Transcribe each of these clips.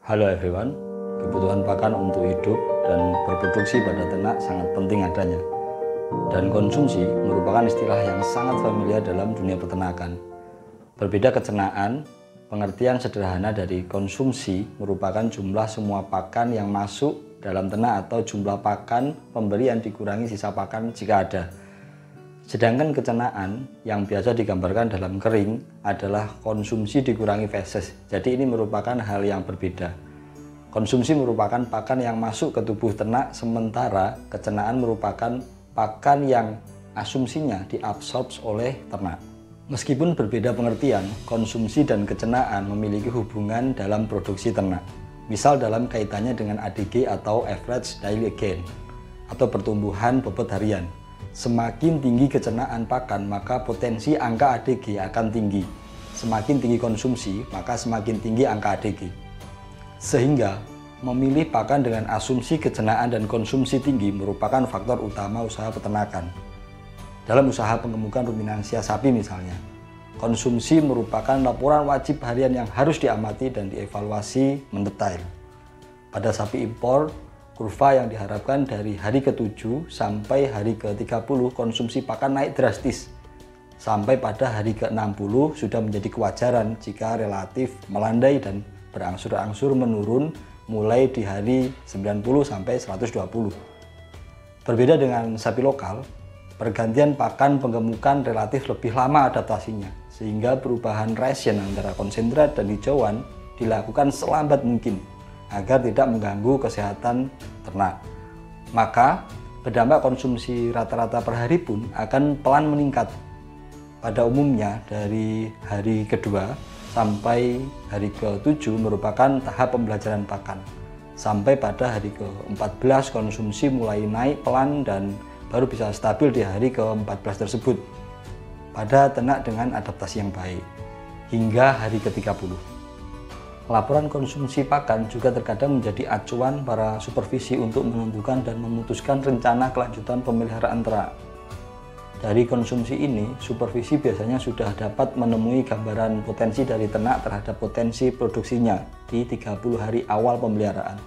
Halo everyone, kebutuhan pakan untuk hidup dan berproduksi pada ternak sangat penting adanya. Dan konsumsi merupakan istilah yang sangat familiar dalam dunia peternakan. Berbeda kecernaan, pengertian sederhana dari konsumsi merupakan jumlah semua pakan yang masuk dalam ternak atau jumlah pakan pemberian dikurangi sisa pakan jika ada. Sedangkan kecernaan yang biasa digambarkan dalam kering adalah konsumsi dikurangi feses. Jadi ini merupakan hal yang berbeda. Konsumsi merupakan pakan yang masuk ke tubuh ternak, sementara kecernaan merupakan pakan yang asumsinya diabsorb oleh ternak. Meskipun berbeda pengertian, konsumsi dan kecernaan memiliki hubungan dalam produksi ternak. Misal dalam kaitannya dengan ADG atau Average Daily Gain atau pertumbuhan bobot harian. Semakin tinggi kecernaan pakan, maka potensi angka ADG akan tinggi. Semakin tinggi konsumsi, maka semakin tinggi angka ADG. Sehingga, memilih pakan dengan asumsi kecernaan dan konsumsi tinggi merupakan faktor utama usaha peternakan. Dalam usaha pengemukan ruminansia sapi misalnya, konsumsi merupakan laporan wajib harian yang harus diamati dan dievaluasi mendetail. Pada sapi impor, kurva yang diharapkan dari hari ke-7 sampai hari ke-30 konsumsi pakan naik drastis. Sampai pada hari ke-60 sudah menjadi kewajaran jika relatif melandai dan berangsur-angsur menurun mulai di hari 90 sampai 120. Berbeda dengan sapi lokal, pergantian pakan penggemukan relatif lebih lama adaptasinya, sehingga perubahan ration antara konsentrat dan hijauan dilakukan selambat mungkin agar tidak mengganggu kesehatan ternak. Maka berdampak konsumsi rata-rata per hari pun akan pelan meningkat. Pada umumnya dari hari kedua sampai hari ke-7 merupakan tahap pembelajaran pakan. Sampai pada hari ke-14 konsumsi mulai naik pelan dan baru bisa stabil di hari ke-14 tersebut pada ternak dengan adaptasi yang baik hingga hari ke-30. Laporan konsumsi pakan juga terkadang menjadi acuan para supervisi untuk menentukan dan memutuskan rencana kelanjutan pemeliharaan ternak. Dari konsumsi ini, supervisi biasanya sudah dapat menemui gambaran potensi dari ternak terhadap potensi produksinya di 30 hari awal pemeliharaan.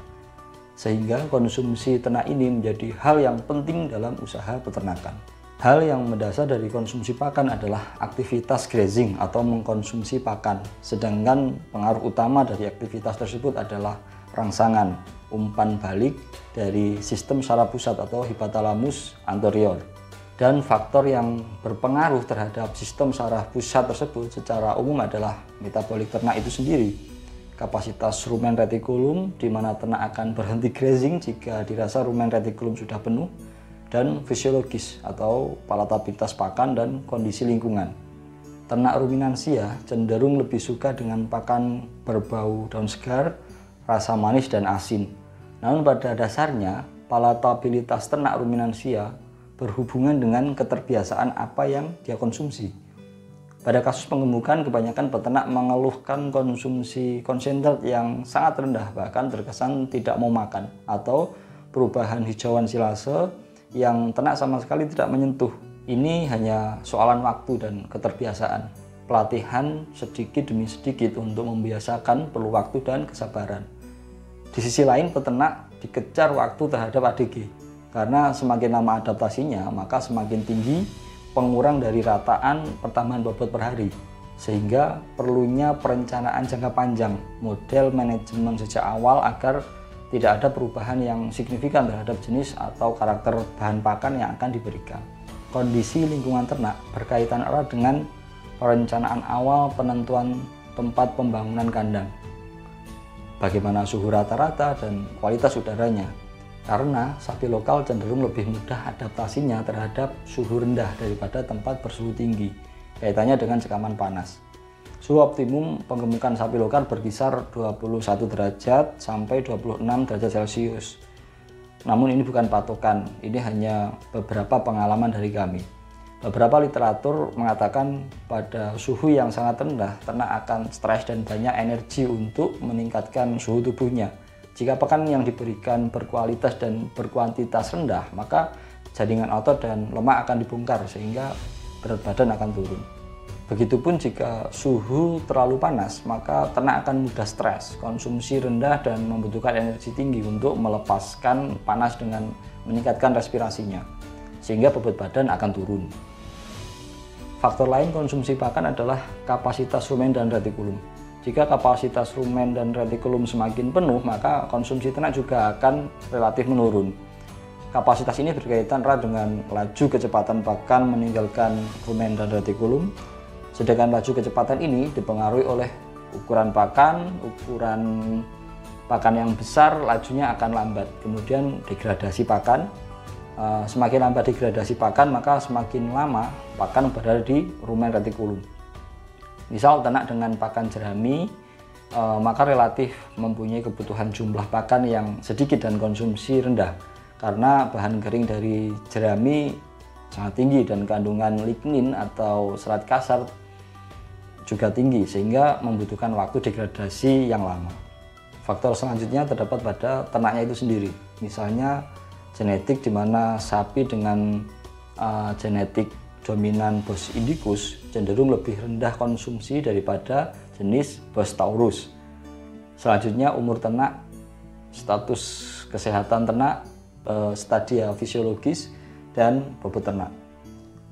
Sehingga konsumsi ternak ini menjadi hal yang penting dalam usaha peternakan. Hal yang mendasar dari konsumsi pakan adalah aktivitas grazing atau mengkonsumsi pakan. Sedangkan pengaruh utama dari aktivitas tersebut adalah rangsangan, umpan balik dari sistem saraf pusat atau hipotalamus anterior. Dan faktor yang berpengaruh terhadap sistem saraf pusat tersebut secara umum adalah metabolik ternak itu sendiri. Kapasitas rumen retikulum di mana ternak akan berhenti grazing jika dirasa rumen retikulum sudah penuh, dan fisiologis atau palatabilitas pakan dan kondisi lingkungan. Ternak ruminansia cenderung lebih suka dengan pakan berbau daun segar, rasa manis dan asin. Namun pada dasarnya palatabilitas ternak ruminansia berhubungan dengan keterbiasaan apa yang dia konsumsi. Pada kasus pengemukan, kebanyakan peternak mengeluhkan konsumsi konsentrat yang sangat rendah, bahkan terkesan tidak mau makan, atau perubahan hijauan silase yang ternak sama sekali tidak menyentuh. Ini hanya soalan waktu dan keterbiasaan. Pelatihan sedikit demi sedikit untuk membiasakan perlu waktu dan kesabaran. Di sisi lain, peternak dikejar waktu terhadap ADG. Karena semakin lama adaptasinya, maka semakin tinggi pengurang dari rataan pertambahan bobot per hari. Sehingga perlunya perencanaan jangka panjang, model manajemen sejak awal agar tidak ada perubahan yang signifikan terhadap jenis atau karakter bahan pakan yang akan diberikan. Kondisi lingkungan ternak berkaitan erat dengan perencanaan awal penentuan tempat pembangunan kandang. Bagaimana suhu rata-rata dan kualitas udaranya. Karena sapi lokal cenderung lebih mudah adaptasinya terhadap suhu rendah daripada tempat bersuhu tinggi, kaitannya dengan sekaman panas. Suhu optimum penggemukan sapi lokal berkisar 21 derajat sampai 26 derajat Celcius. Namun ini bukan patokan, ini hanya beberapa pengalaman dari kami. Beberapa literatur mengatakan pada suhu yang sangat rendah, ternak akan stres dan banyak energi untuk meningkatkan suhu tubuhnya. Jika pakan yang diberikan berkualitas dan berkuantitas rendah, maka jaringan otot dan lemak akan dibongkar sehingga berat badan akan turun. Begitupun jika suhu terlalu panas, maka ternak akan mudah stres, konsumsi rendah dan membutuhkan energi tinggi untuk melepaskan panas dengan meningkatkan respirasinya, sehingga bobot badan akan turun. Faktor lain konsumsi pakan adalah kapasitas rumen dan retikulum. Jika kapasitas rumen dan retikulum semakin penuh, maka konsumsi ternak juga akan relatif menurun. Kapasitas ini berkaitan erat dengan laju kecepatan pakan meninggalkan rumen dan retikulum. Sedangkan laju kecepatan ini dipengaruhi oleh ukuran pakan yang besar lajunya akan lambat. Kemudian degradasi pakan, semakin lambat degradasi pakan maka semakin lama pakan berada di rumen retikulum. Misal ternak dengan pakan jerami maka relatif mempunyai kebutuhan jumlah pakan yang sedikit dan konsumsi rendah karena bahan kering dari jerami sangat tinggi dan kandungan lignin atau serat kasar juga tinggi sehingga membutuhkan waktu degradasi yang lama. Faktor selanjutnya terdapat pada ternaknya itu sendiri. Misalnya genetik di mana sapi dengan genetik dominan Bos indicus cenderung lebih rendah konsumsi daripada jenis Bos taurus. Selanjutnya umur ternak, status kesehatan ternak, stadia fisiologis, dan bobot ternak.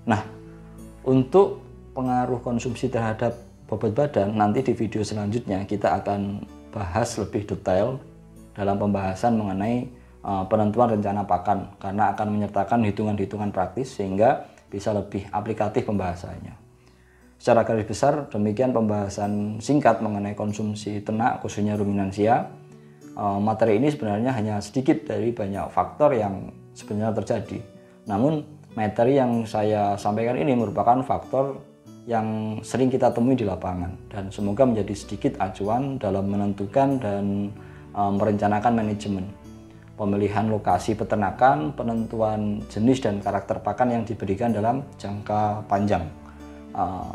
Nah, untuk pengaruh konsumsi terhadap bobot badan nanti di video selanjutnya kita akan bahas lebih detail dalam pembahasan mengenai penentuan rencana pakan karena akan menyertakan hitungan-hitungan praktis sehingga bisa lebih aplikatif pembahasannya. Secara garis besar demikian pembahasan singkat mengenai konsumsi ternak khususnya ruminansia. Materi ini sebenarnya hanya sedikit dari banyak faktor yang sebenarnya terjadi. Namun materi yang saya sampaikan ini merupakan faktor yang sering kita temui di lapangan dan semoga menjadi sedikit acuan dalam menentukan dan merencanakan manajemen, pemilihan lokasi peternakan, penentuan jenis dan karakter pakan yang diberikan dalam jangka panjang,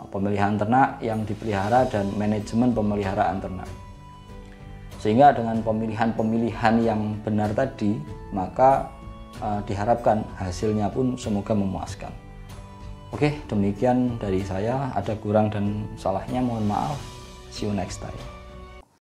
pemilihan ternak yang dipelihara dan manajemen pemeliharaan ternak. Sehingga dengan pemilihan-pemilihan yang benar tadi, maka diharapkan hasilnya pun semoga memuaskan. Oke, demikian dari saya. Ada kurang dan salahnya mohon maaf. See you next time.